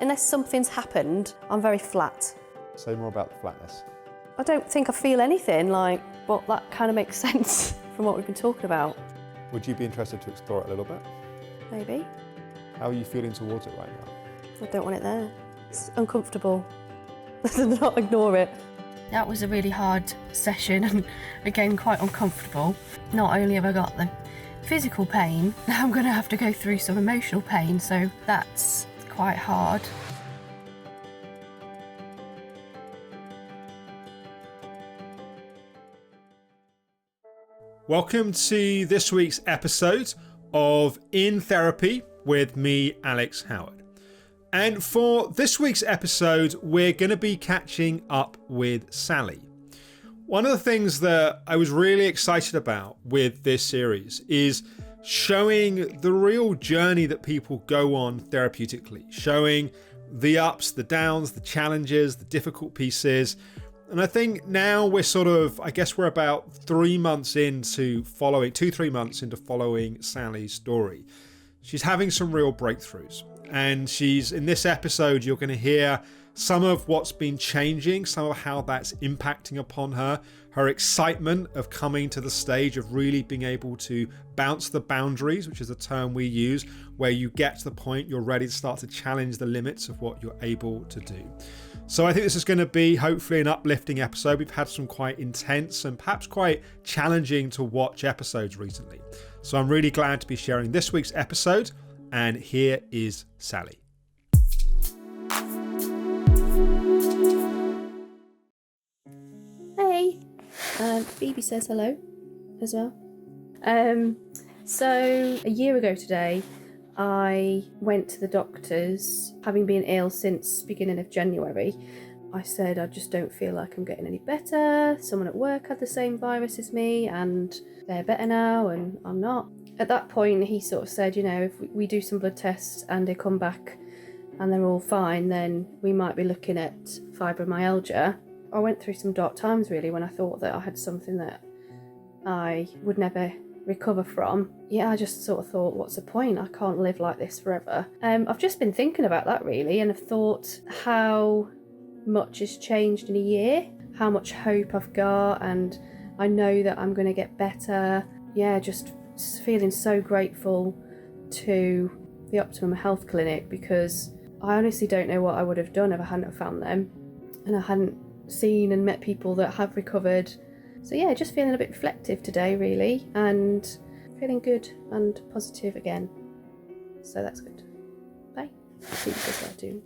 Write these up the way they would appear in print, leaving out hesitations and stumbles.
unless something's happened, I'm very flat. Say more about the flatness. I don't think I feel anything, but that kind of makes sense from what we've been talking about. Would you be interested to explore it a little bit? Maybe. How are you feeling towards it right now? I don't want it there. It's uncomfortable. Not ignore it. That was a really hard session and again quite uncomfortable. Not only have I got the physical pain, now I'm going to have to go through some emotional pain, so that's quite hard. Welcome to this week's episode of In Therapy with me, Alex Howard. And for this week's episode, we're going to be catching up with Sally. One of the things that I was really excited about with this series is showing the real journey that people go on therapeutically, showing the ups, the downs, the challenges, the difficult pieces. And I think now we're we're about 3 months into following, 2-3 months into following Sally's story. She's having some real breakthroughs. And in this episode, you're going to hear some of what's been changing, some of how that's impacting upon her excitement of coming to the stage of really being able to bounce the boundaries, which is a term we use, where you get to the point you're ready to start to challenge the limits of what you're able to do. So I think this is going to be hopefully an uplifting episode. We've had some quite intense and perhaps quite challenging to watch episodes recently. So I'm really glad to be sharing this week's episode. And here is Sally. Hey, Phoebe says hello as well. So a year ago today, I went to the doctors, having been ill since beginning of January. I said, I just don't feel like I'm getting any better. Someone at work had the same virus as me and they're better now and I'm not. At that point, he sort of said, if we do some blood tests and they come back and they're all fine, then we might be looking at fibromyalgia. I went through some dark times really when I thought that I had something that I would never recover from. Yeah, I just sort of thought, what's the point? I can't live like this forever. I've just been thinking about that really, and I've thought how much has changed in a year, how much hope I've got, and I know that I'm going to get better. Yeah, just feeling so grateful to the Optimum Health Clinic, because I honestly don't know what I would have done if I hadn't have found them and I hadn't seen and met people that have recovered. So yeah, just feeling a bit reflective today really, and feeling good and positive again. So that's good. Bye. See you guys later.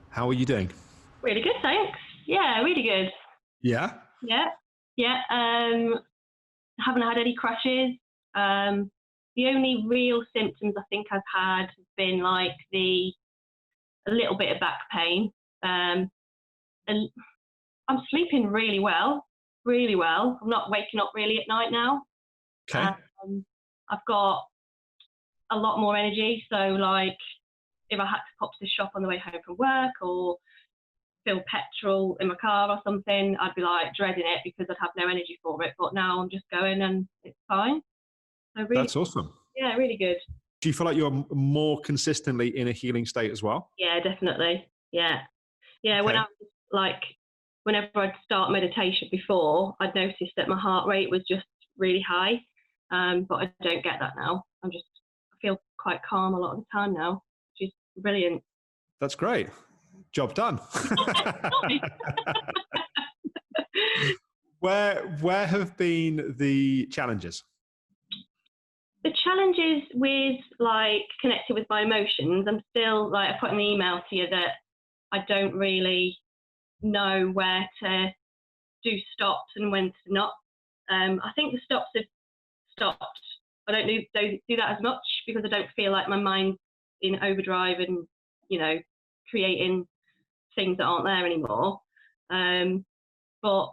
How are you doing? Really good, thanks. Yeah, really good. Yeah? Yeah. Haven't had any crashes. The only real symptoms I think I've had have been like a little bit of back pain. And I'm sleeping really well. I'm not waking up really at night now. Okay. I've got a lot more energy. So like if I had to pop to the shop on the way home from work or fill petrol in my car or something, I'd be like dreading it because I'd have no energy for it. But now I'm just going and it's fine. So really, that's awesome. Yeah, really good. Do you feel like you're more consistently in a healing state as well? Yeah, definitely. Yeah. Okay. When I was like, whenever I'd start meditation before, I'd noticed that my heart rate was just really high. But I don't get that now. I feel quite calm a lot of the time now, which is brilliant. That's great. Job done. Where have been the challenges? The challenges with like connecting with my emotions, I'm still like, I put in the email to you that I don't really know where to do stops and when to not. I think the stops have stopped. I don't do that as much because I don't feel like my mind's in overdrive and, creating things that aren't there anymore. But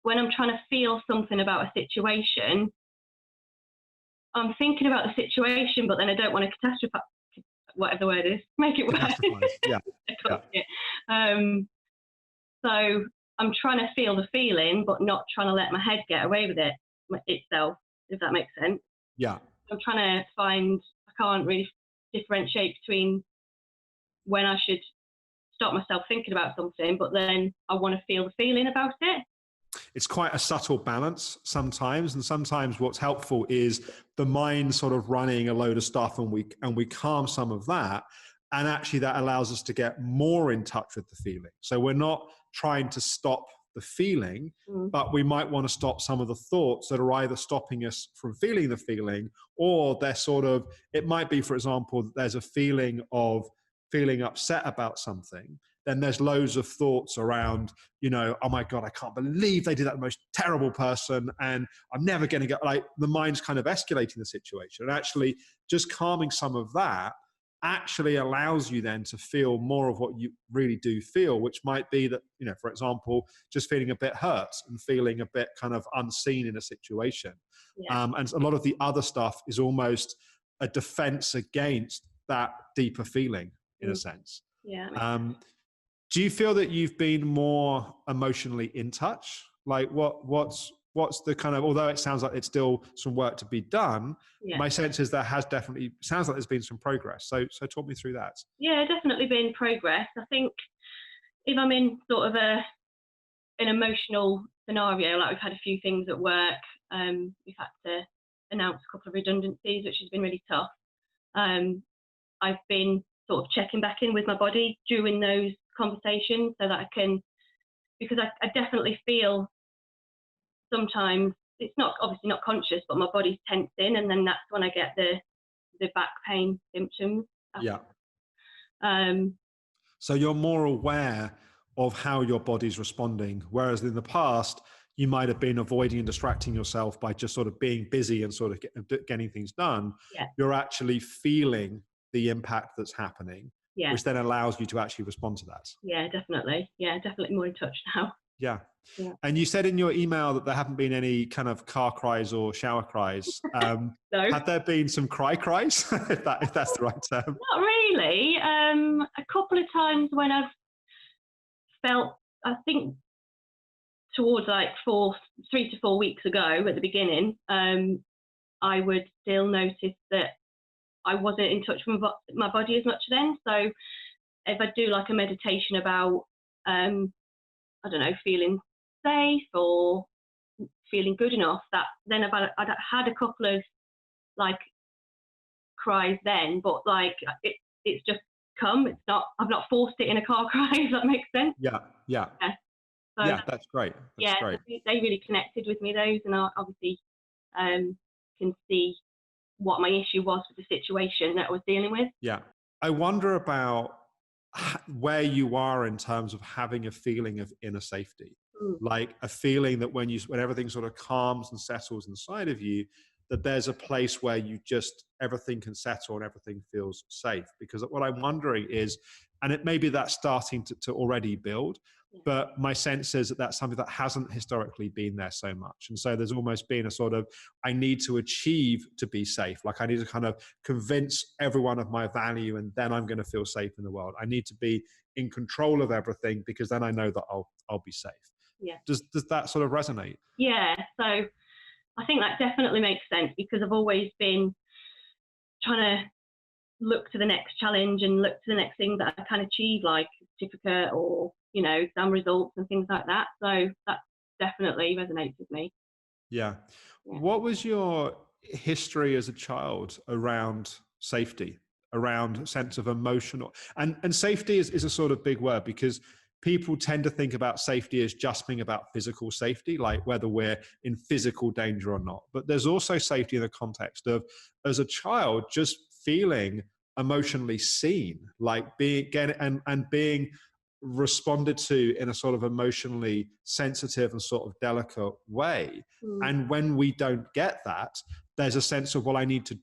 when I'm trying to feel something about a situation, I'm thinking about the situation, but then I don't want to catastrophize, whatever the word is, make it worse. Yeah. So I'm trying to feel the feeling, but not trying to let my head get away with it itself, if that makes sense. Yeah. I'm trying to find, I can't really differentiate between when I should stop myself thinking about something, but then I want to feel the feeling about it. It's quite a subtle balance sometimes, and sometimes what's helpful is the mind sort of running a load of stuff, and we calm some of that, and actually that allows us to get more in touch with the feeling. So we're not trying to stop the feeling, but we might want to stop some of the thoughts that are either stopping us from feeling the feeling, or they're sort of, it might be, for example, that there's a feeling of feeling upset about something. Then there's loads of thoughts around, oh my God, I can't believe they did that to the most terrible person, and I'm never going to get, like, the mind's kind of escalating the situation. And actually just calming some of that actually allows you then to feel more of what you really do feel, which might be that, for example, just feeling a bit hurt and feeling a bit kind of unseen in a situation. Yeah. And a lot of the other stuff is almost a defense against that deeper feeling, in a sense. Yeah. Do you feel that you've been more emotionally in touch? Like what's the kind of, although it sounds like it's still some work to be done, my sense is there has definitely, sounds like there's been some progress. So talk me through that. Yeah, definitely been progress. I think if I'm in sort of an emotional scenario, like we've had a few things at work, we've had to announce a couple of redundancies, which has been really tough. I've been sort of checking back in with my body during those conversations so that I can, because I definitely feel sometimes, it's not obviously not conscious, but my body's tensing, and then that's when I get the back pain symptoms. Yeah. Um, So you're more aware of how your body's responding, whereas in the past, you might have been avoiding and distracting yourself by just sort of being busy and sort of getting things done. Yeah. You're actually feeling the impact that's happening, Yeah. which then allows you to actually respond to that. Yeah, definitely. Yeah, definitely more in touch now. Yeah. Yeah. And you said in your email that there haven't been any kind of car cries or shower cries. No. Have there been some cries, if that's the right term? Not really. A couple of times when I've felt, I think towards like 3 to 4 weeks ago at the beginning, I would still notice that I wasn't in touch with my body as much then. So if I do like a meditation about, I don't know, feeling safe or feeling good enough, that then I'd had a couple of like cries then, but like it's just come. It's not, I've not forced it in a car cry, if that makes sense. Yeah. So, Yeah, that's great. That's great. They really connected with me, those, and I obviously can see what my issue was with the situation that I was dealing with. Yeah. I wonder about where you are in terms of having a feeling of inner safety, like a feeling that when everything sort of calms and settles inside of you, that there's a place where everything can settle and everything feels safe. Because what I'm wondering is, and it may be that's starting to already build, but my sense is that that's something that hasn't historically been there so much. And so there's almost been a sort of, I need to achieve to be safe. Like I need to kind of convince everyone of my value, and then I'm going to feel safe in the world. I need to be in control of everything, because then I know that I'll be safe. Yeah. Does that sort of resonate? Yeah. So I think that definitely makes sense, because I've always been trying to look to the next challenge and look to the next thing that I can achieve, like a certificate or, exam results and things like that. So that definitely resonates with me. Yeah. What was your history as a child around safety, around sense of emotional, and safety is a sort of big word, because people tend to think about safety as just being about physical safety, like whether we're in physical danger or not. But there's also safety in the context of, as a child, just feeling emotionally seen, like being responded to in a sort of emotionally sensitive and sort of delicate way. And when we don't get that, there's a sense of, well, I need to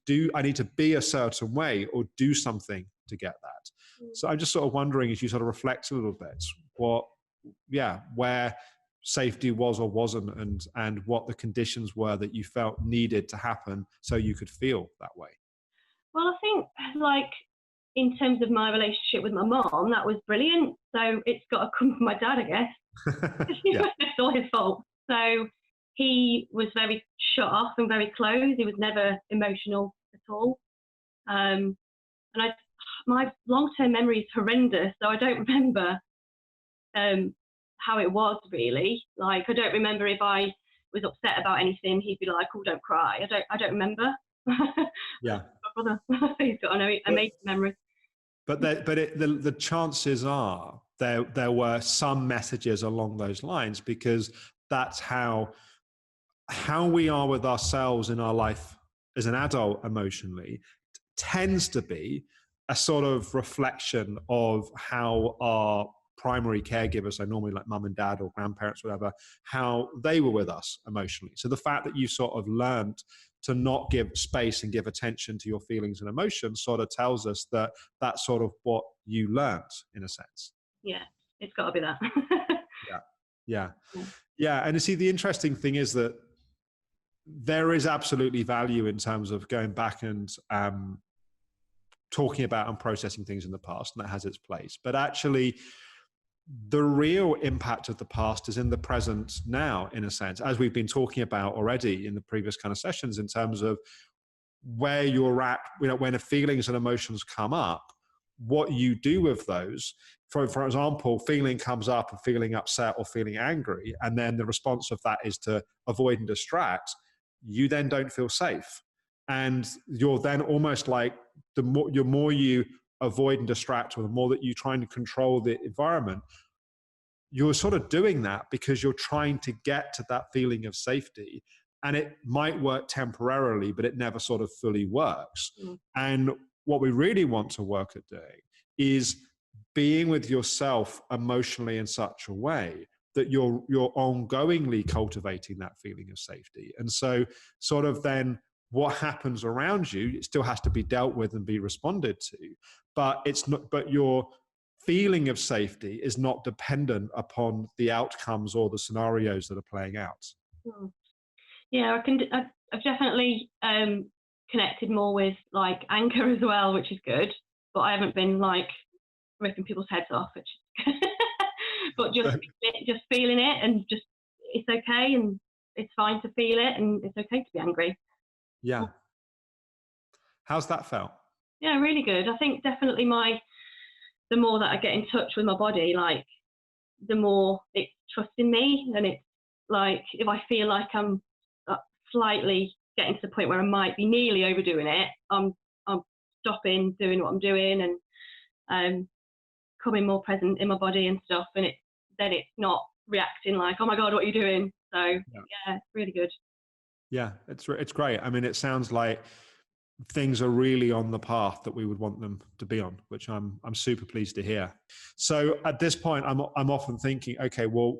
be a certain way or do something to get that. So I'm just sort of wondering, as you sort of reflect a little bit, where safety was or wasn't, and what the conditions were that you felt needed to happen so you could feel that way. Well, I think like in terms of my relationship with my mom, that was brilliant. So it's got to come from my dad, I guess. It's all his fault. So he was very shut off and very closed. He was never emotional all. And my long-term memory is horrendous, so I don't remember how it was really. Like, I don't remember if I was upset about anything, he'd be like, "Oh, don't cry." I don't remember. Yeah. My brother, he's got an amazing memory. But the chances are there were some messages along those lines, because that's how we are with ourselves in our life as an adult emotionally tends to be a sort of reflection of how our primary caregivers, so normally like mum and dad or grandparents, whatever, how they were with us emotionally. So the fact that you sort of learned to not give space and give attention to your feelings and emotions sort of tells us that that's sort of what you learned in a sense. Yeah, it's got to be that. Yeah. And you see, the interesting thing is that there is absolutely value in terms of going back and talking about and processing things in the past, and that has its place. But actually, the real impact of the past is in the present now, in a sense, as we've been talking about already in the previous kind of sessions, in terms of where you're at, when the feelings and emotions come up, what you do with those. For example, feeling comes up and feeling upset or feeling angry, and then the response of that is to avoid and distract. You then don't feel safe. And you're then almost like, the more you avoid and distract, or the more that you try and control the environment, you're sort of doing that because you're trying to get to that feeling of safety. And it might work temporarily, but it never sort of fully works. And what we really want to work at doing is being with yourself emotionally in such a way that you're ongoingly cultivating that feeling of safety. And so sort of then what happens around you, it still has to be dealt with and be responded to, but your feeling of safety is not dependent upon the outcomes or the scenarios that are playing out. Yeah, I've definitely connected more with like anger as well, which is good, but I haven't been like ripping people's heads off, which is but just feeling it, and just, it's okay, and it's fine to feel it, and it's okay to be angry. Yeah. How's that felt? Yeah, really good. I think definitely the more that I get in touch with my body, like the more it's trusting me, and it's like, if I feel like I'm slightly getting to the point where I might be nearly overdoing it, I'm stopping doing what I'm doing, and becoming more present in my body and stuff, and then it's not reacting like, "Oh my God, what are you doing?" So yeah, it's really good. Yeah, it's great. I mean, it sounds like things are really on the path that we would want them to be on, which I'm super pleased to hear. So at this point, I'm often thinking, okay, well,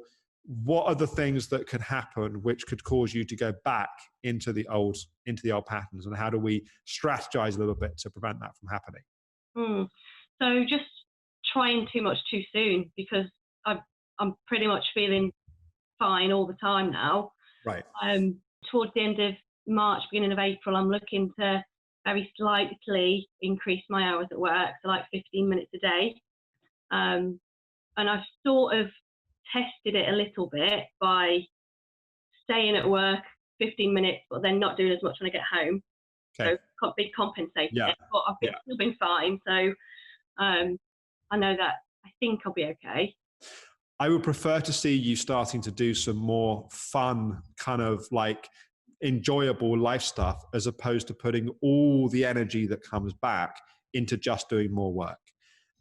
what are the things that could happen which could cause you to go back into the old patterns, and how do we strategize a little bit to prevent that from happening? So just trying too much too soon, because I'm pretty much feeling fine all the time now. Right. Towards the end of March, beginning of April, I'm looking to very slightly increase my hours at work, so like 15 minutes a day. And I've sort of tested it a little bit by staying at work 15 minutes, but then not doing as much when I get home. Okay. So big compensating Yeah. it, but I've still been fine. So I know that I think I'll be okay. I would prefer to see you starting to do some more fun, kind of like enjoyable life stuff, as opposed to putting all the energy that comes back into just doing more work.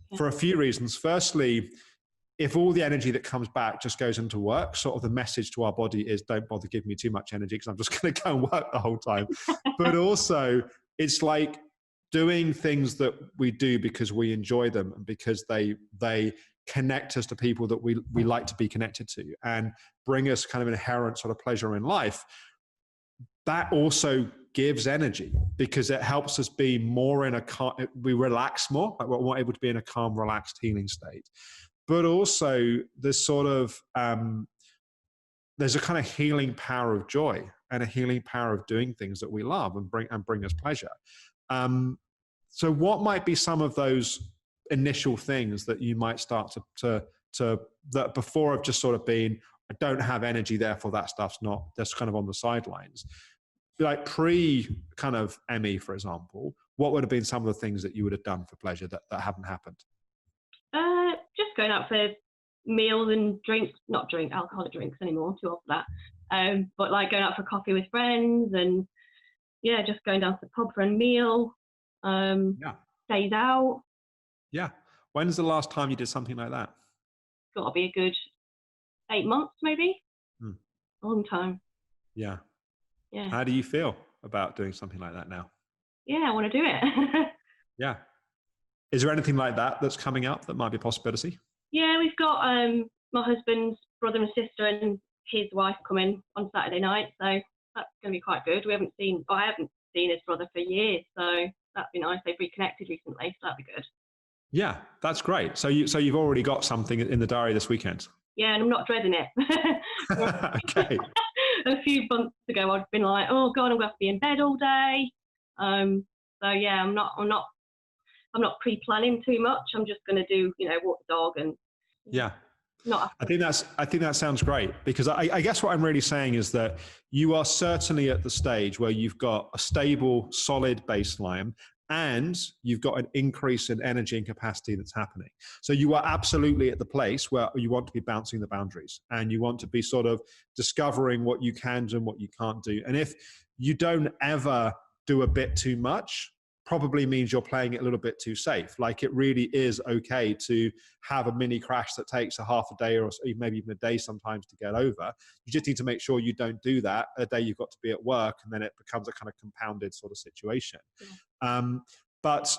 Yeah. For a few reasons. Firstly, if all the energy that comes back just goes into work, sort of the message to our body is, don't bother giving me too much energy because I'm just going to go and work the whole time. But also, it's like doing things that we do because we enjoy them, and because they connect us to people that we like to be connected to, and bring us kind of inherent sort of pleasure in life. That also gives energy, because it helps us be more in we relax more, like we're more able to be in a calm, relaxed, healing state. But also there's sort of, there's a kind of healing power of joy, and a healing power of doing things that we love and bring us pleasure. So what might be some of those initial things that you might start to that before have just sort of been, I don't have energy, therefore that stuff's not, that's kind of on the sidelines. like pre kind of ME, for example, what would have been some of the things that you would have done for pleasure that haven't happened? Just going out for meals and drinks, not drink alcoholic drinks anymore, too old for that. But like going out for coffee with friends and yeah, just going down to the pub for a meal, days out. Yeah. When's the last time you did something like that? Got to be a good 8 months, maybe. Hmm. A long time. Yeah. Yeah. How do you feel about doing something like that now? Yeah, I want to do it. Yeah. Is there anything like that that's coming up that might be a possibility? Yeah, we've got my husband's brother and sister and his wife coming on Saturday night, so that's going to be quite good. I haven't seen his brother for years, so that'd be nice. They've reconnected recently, so that'd be good. Yeah, that's great. So you've already got something in the diary this weekend. Yeah, and I'm not dreading it. Okay. A few months ago, I'd been like, oh God, I'm going to have to be in bed all day. So yeah, I'm not pre-planning too much. I'm just going to do, walk the dog and Yeah. not. I think that sounds great, because I guess what I'm really saying is that you are certainly at the stage where you've got a stable, solid baseline, and you've got an increase in energy and capacity that's happening. So you are absolutely at the place where you want to be bouncing the boundaries, and you want to be sort of discovering what you can do and what you can't do. And if you don't ever do a bit too much, probably means you're playing it a little bit too safe. Like, it really is okay to have a mini crash that takes a half a day or maybe even a day sometimes to get over. You just need to make sure you don't do that a day you've got to be at work, and then it becomes a kind of compounded sort of situation. But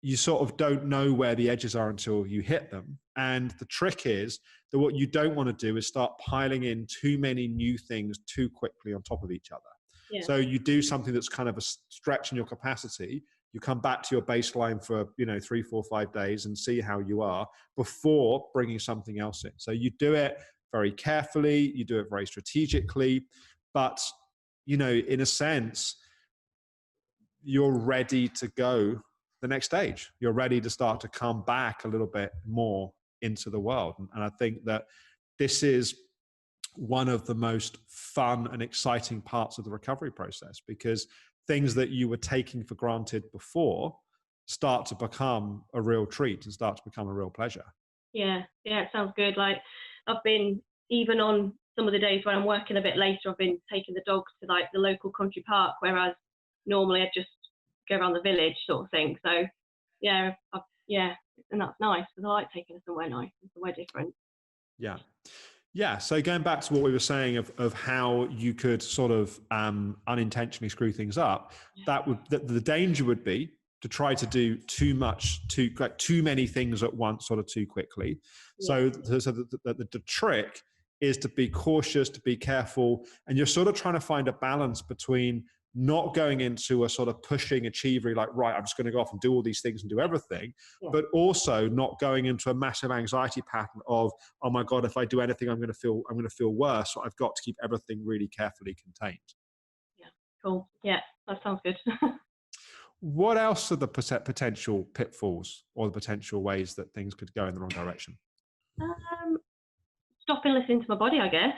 you sort of don't know where the edges are until you hit them. And the trick is that what you don't want to do is start piling in too many new things too quickly on top of each other. Yeah. So you do something that's kind of a stretch in your capacity. You come back to your baseline for 3, 4, 5 days and see how you are before bringing something else in. So you do it very carefully, you do it very strategically, but in a sense, you're ready to go the next stage. You're ready to start to come back a little bit more into the world. And I think that this is one of the most fun and exciting parts of the recovery process, because things that you were taking for granted before start to become a real treat and start to become a real pleasure. Yeah, it sounds good. Like, I've been, even on some of the days when I'm working a bit later, I've been taking the dogs to like the local country park, whereas normally I'd just go around the village sort of thing. So yeah, and that's nice, because I like taking her somewhere nice and somewhere different. Yeah. So going back to what we were saying of how you could sort of unintentionally screw things up, the danger would be to try to do too many things at once, sort of too quickly. Yeah. So the trick is to be cautious, to be careful, and you're sort of trying to find a balance between not going into a sort of pushing achiever, like, right, I'm just going to go off and do all these things and do everything, but also not going into a massive anxiety pattern of, oh my God, if I do anything, I'm going to feel worse. So I've got to keep everything really carefully contained. Yeah, cool. Yeah, that sounds good. What else are the potential pitfalls or the potential ways that things could go in the wrong direction? Stopping listening to my body, I guess.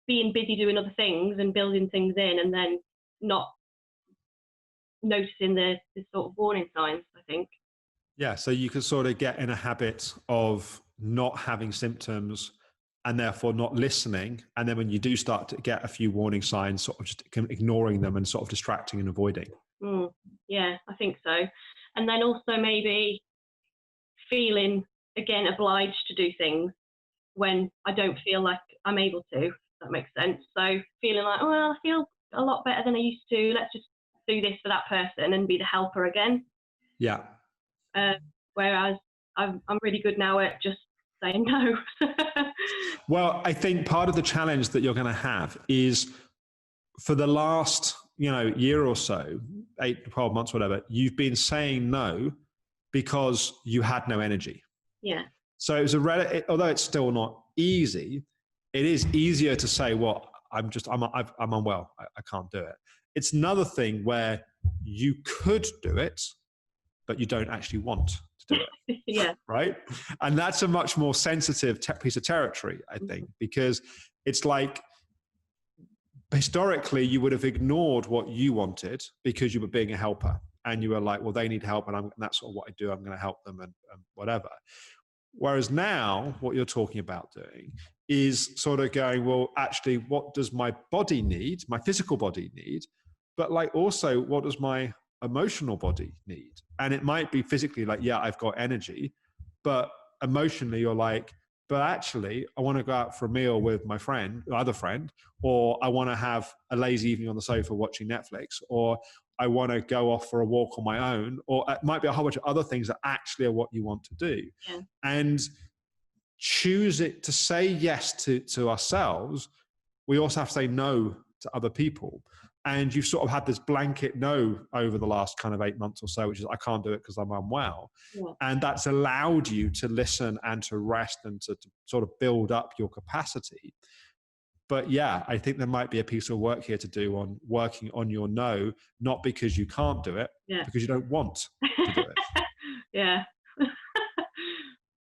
Being busy doing other things and building things in, and then not noticing the sort of warning signs, I think. Yeah, so you could sort of get in a habit of not having symptoms and therefore not listening. And then when you do start to get a few warning signs, sort of just ignoring them and sort of distracting and avoiding. Yeah, I think so. And then also maybe feeling, again, obliged to do things when I don't feel like I'm able to. That makes sense. So feeling like, well, I feel a lot better than I used to. Let's just do this for that person and be the helper again. Yeah. Whereas I'm really good now at just saying no. Well, I think part of the challenge that you're going to have is, for the last, year or so, 8 to 12 months, whatever, you've been saying no because you had no energy. Yeah. So it was although it's still not easy, it is easier to say, well, I'm unwell. I can't do it. It's another thing where you could do it, but you don't actually want to do it. Yeah. Right. And that's a much more sensitive piece of territory, I think, because it's like, historically you would have ignored what you wanted because you were being a helper, and you were like, well, they need help, and that's sort of what I do. I'm going to help them and whatever. Whereas now what you're talking about doing is sort of going, well, actually, what does my body need, my physical body need, but like also what does my emotional body need? And it might be physically like, yeah, I've got energy, but emotionally you're like, but actually I want to go out for a meal with my friend, other friend, or I want to have a lazy evening on the sofa watching Netflix, or I want to go off for a walk on my own, or it might be a whole bunch of other things that actually are what you want to do. Yeah. And choose it to say yes to ourselves. We also have to say no to other people. And you've sort of had this blanket no over the last kind of 8 months or so, which is I can't do it because I'm unwell. Yeah. And that's allowed you to listen and to rest and to sort of build up your capacity. But yeah, I think there might be a piece of work here to do on working on your no, not because you can't do it, Yeah. because you don't want to do it. Yeah.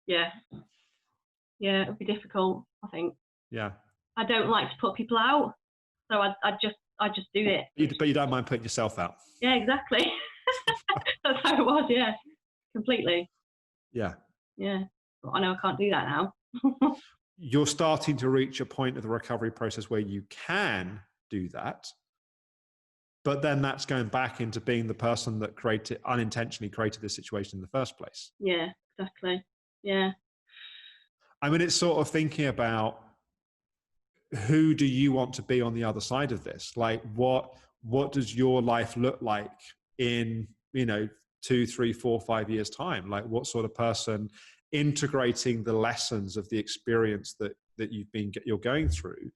Yeah. Yeah, it would be difficult, I think. Yeah. I don't like to put people out, so I just do it. But you don't mind putting yourself out. Yeah, exactly. That's how it was. Yeah, completely. Yeah. Yeah, but I know I can't do that now. You're starting to reach a point of the recovery process where you can do that, but then that's going back into being the person that unintentionally created this situation in the first place. Yeah, exactly. Yeah. I mean, it's sort of thinking about who do you want to be on the other side of this? Like, what does your life look like in, 2, 3, 4, 5 years time? Like, what sort of person, integrating the lessons of the experience that you're going through,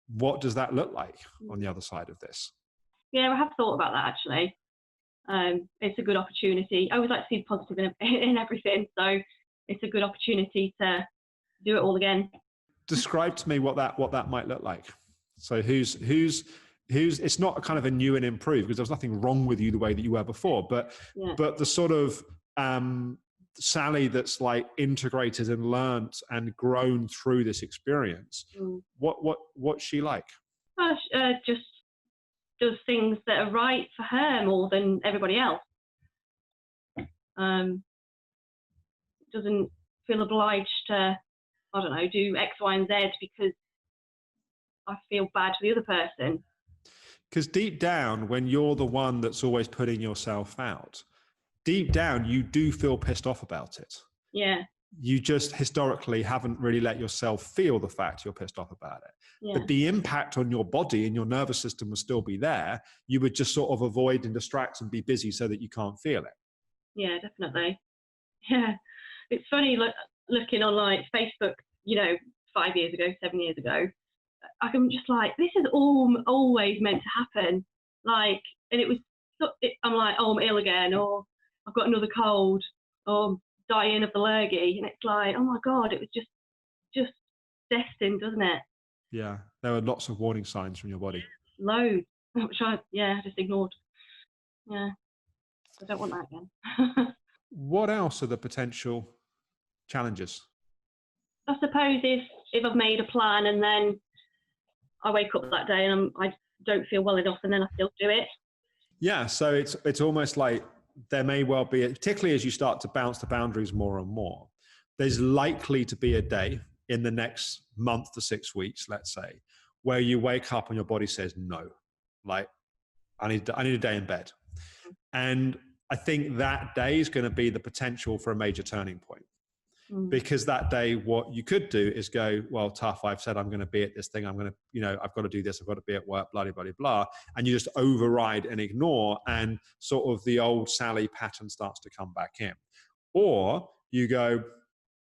what does that look like on the other side of this? Yeah, I have thought about that actually. It's a good opportunity. I always like to see the positive in everything, so it's a good opportunity to do it all again. Describe to me what that might look like. So who's it's not a kind of a new and improved, because there's nothing wrong with you the way that you were before, but the sort of Sally that's like integrated and learnt and grown through this experience. What's she like? Just does things that are right for her more than everybody else. Doesn't feel obliged to, I don't know, do X, Y, and Z because I feel bad for the other person. Because deep down, when you're the one that's always putting yourself out, deep down, you do feel pissed off about it. Yeah. You just historically haven't really let yourself feel the fact you're pissed off about it. Yeah. But the impact on your body and your nervous system will still be there. You would just sort of avoid and distract and be busy so that you can't feel it. Yeah, definitely. Yeah. It's funny, looking on like Facebook, 5 years ago, 7 years ago, I'm just like, this is always meant to happen. Like, and I'm like, oh, I'm ill again, or I've got another cold, or I'm dying of the lurgy. And it's like, oh my God, it was just destined, doesn't it? Yeah. There were lots of warning signs from your body. Loads, which I just ignored. Yeah. I don't want that again. What else are the potential challenges? I suppose if I've made a plan and then I wake up that day and I don't feel well enough and then I still do it. Yeah, so it's almost like there may well be, particularly as you start to bounce the boundaries more and more, there's likely to be a day in the next month to 6 weeks, let's say, where you wake up and your body says no, like I need a day in bed. And I think that day is going to be the potential for a major turning point. Because that day, what you could do is go, well, tough, I've said I'm going to be at this thing. I'm going to, I've got to do this. I've got to be at work, blah, blah, blah, blah. And you just override and ignore, and sort of the old Sally pattern starts to come back in. Or you go,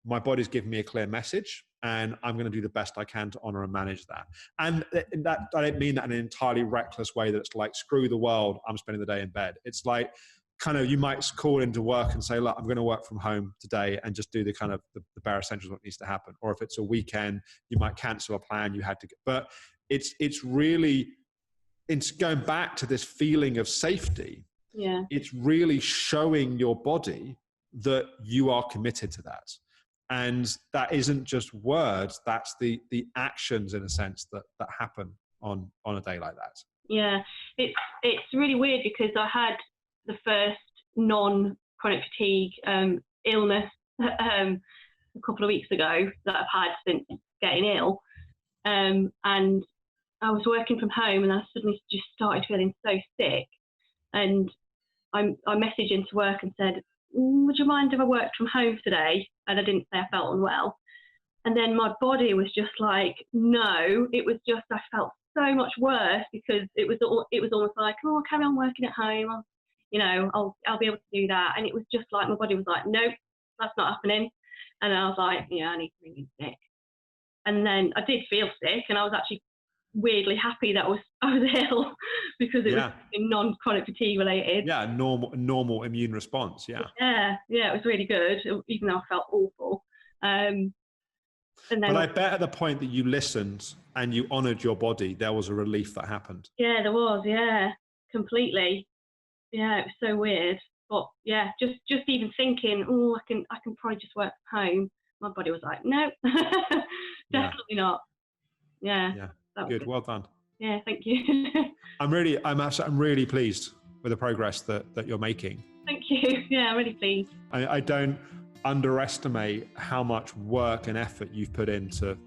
my body's giving me a clear message and I'm going to do the best I can to honor and manage that. And that I don't mean that in an entirely reckless way that it's like, screw the world, I'm spending the day in bed. It's like, kind of, you might call into work and say, look, I'm going to work from home today and just do the kind of the bare essentials, what needs to happen. Or if it's a weekend, you might cancel a plan you had to get. But it's going back to this feeling of safety. Yeah. It's really showing your body that you are committed to that. And that isn't just words, that's the actions in a sense that happen on a day like that. Yeah, it's really weird because I had the first non-chronic fatigue illness a couple of weeks ago that I've had since getting ill, and I was working from home and I suddenly just started feeling so sick, and I messaged into work and said, would you mind if I worked from home today? And I didn't say I felt unwell. And then my body was just like, no. It was just, I felt so much worse because it was almost like, oh, I'll carry on working at home. I'll be able to do that. And it was just like, my body was like, nope, that's not happening. And I was like, yeah, I need to be sick. And then I did feel sick, and I was actually weirdly happy that I was ill because it was non-chronic fatigue related. Yeah, normal immune response. Yeah, it was really good, even though I felt awful. But I bet at the point that you listened and you honoured your body, there was a relief that happened. Yeah, there was. Yeah, completely. Yeah, it was so weird. But yeah, just even thinking, oh, I can probably just work from home. My body was like, no, definitely not. Yeah. Good. Well done. Yeah, thank you. I'm really pleased with the progress that you're making. Thank you. Yeah, I'm really pleased. I don't underestimate how much work and effort you've put in to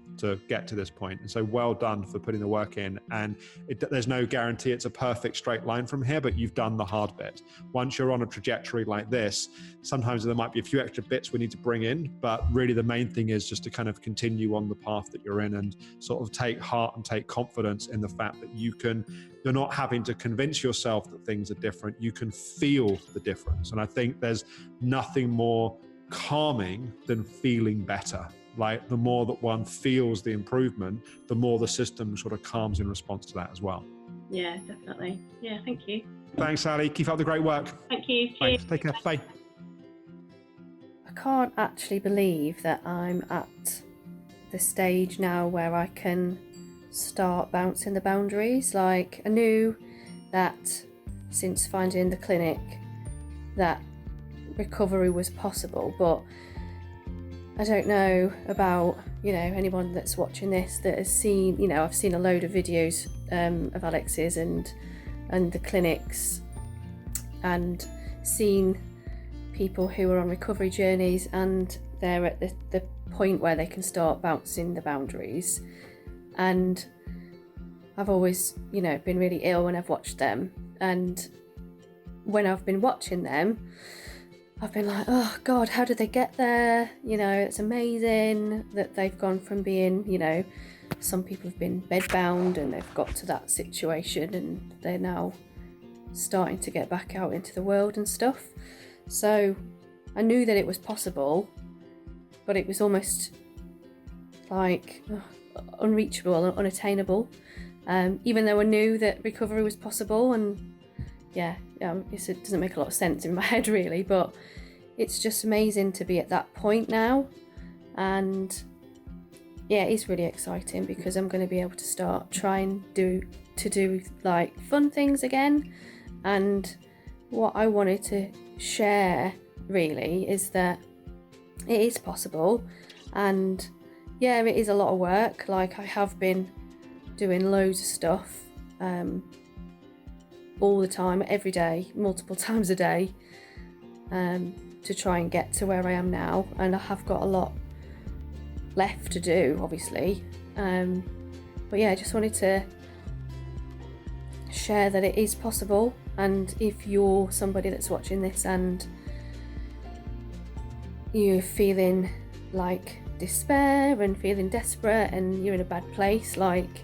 get to this point. And so well done for putting the work in. And there's no guarantee it's a perfect straight line from here, but you've done the hard bit. Once you're on a trajectory like this, sometimes there might be a few extra bits we need to bring in, but really the main thing is just to kind of continue on the path that you're in and sort of take heart and take confidence in the fact that you're not having to convince yourself that things are different. You can feel the difference. And I think there's nothing more calming than feeling better. Like the more that one feels the improvement, the more the system sort of calms in response to that as well. Yeah, definitely. Yeah, thank you. Thanks, Sally. Keep up the great work. Thank you. Thanks. Take care. Bye. I can't actually believe that I'm at the stage now where I can start bouncing the boundaries. Like, I knew that since finding the clinic that recovery was possible, but I don't know about, anyone that's watching this that has seen, I've seen a load of videos of Alex's and the clinics, and seen people who are on recovery journeys and they're at the point where they can start bouncing the boundaries. And I've always, been really ill when I've watched them. And when I've been watching them, I've been like, oh God, how did they get there? It's amazing that they've gone from being, some people have been bedbound and they've got to that situation and they're now starting to get back out into the world and stuff. So I knew that it was possible, but it was almost like unreachable and unattainable. Even though I knew that recovery was possible, and it doesn't make a lot of sense in my head really, but it's just amazing to be at that point now. And yeah, it's really exciting because I'm going to be able to start trying to do like fun things again. And what I wanted to share really is that it is possible, and yeah, it is a lot of work. Like, I have been doing loads of stuff all the time, every day, multiple times a day, to try and get to where I am now. And I have got a lot left to do, obviously. But yeah, I just wanted to share that it is possible. And if you're somebody that's watching this and you're feeling like despair and feeling desperate and you're in a bad place, like,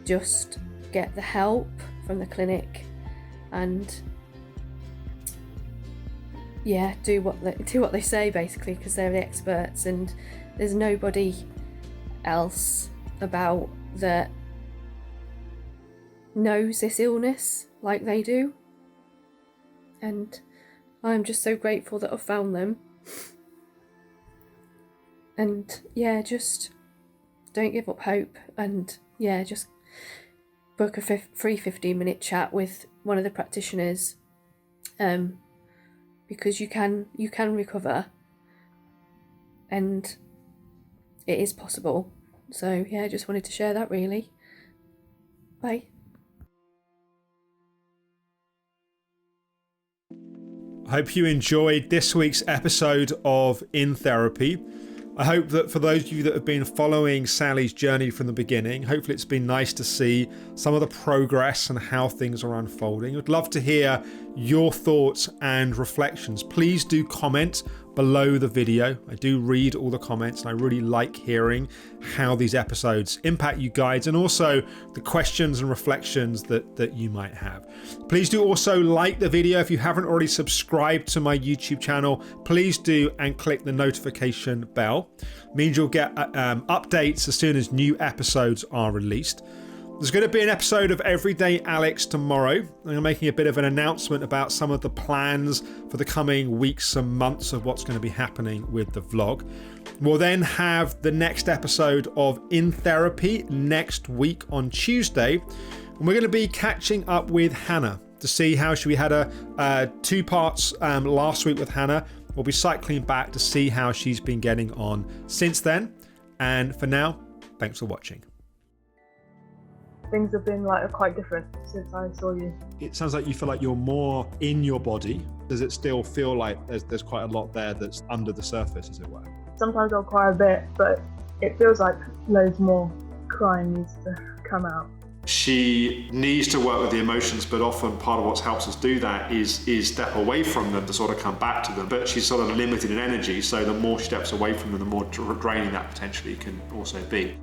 just get the help from the clinic and yeah, do what they say basically, because they're the experts and there's nobody else about that knows this illness like they do. And I'm just so grateful that I've found them. And yeah, just don't give up hope, and yeah, just book a free 15-minute chat with one of the practitioners, because you can recover and it is possible. So yeah, I just wanted to share that really. Bye. I hope you enjoyed this week's episode of In Therapy. I hope that for those of you that have been following Sally's journey from the beginning, hopefully it's been nice to see some of the progress and how things are unfolding. I'd love to hear your thoughts and reflections. Please do comment below the video. I do read all the comments and I really like hearing how these episodes impact you guys and also the questions and reflections that you might have. Please do also like the video. If you haven't already subscribed to my YouTube channel, please do and click the notification bell. It means you'll get updates as soon as new episodes are released. There's going to be an episode of Everyday Alex tomorrow. I'm making a bit of an announcement about some of the plans for the coming weeks and months of what's going to be happening with the vlog. We'll then have the next episode of In Therapy next week on Tuesday. And we're going to be catching up with Hannah to see how we had a 2 parts last week with Hannah. We'll be cycling back to see how she's been getting on since then. And for now, thanks for watching. Things have been like quite different since I saw you. It sounds like you feel like you're more in your body. Does it still feel like there's quite a lot there that's under the surface, as it were? Sometimes I'll cry a bit, but it feels like loads more crying needs to come out. She needs to work with the emotions, but often part of what helps us do that is step away from them to sort of come back to them. But she's sort of limited in energy, so the more she steps away from them, the more draining that potentially can also be.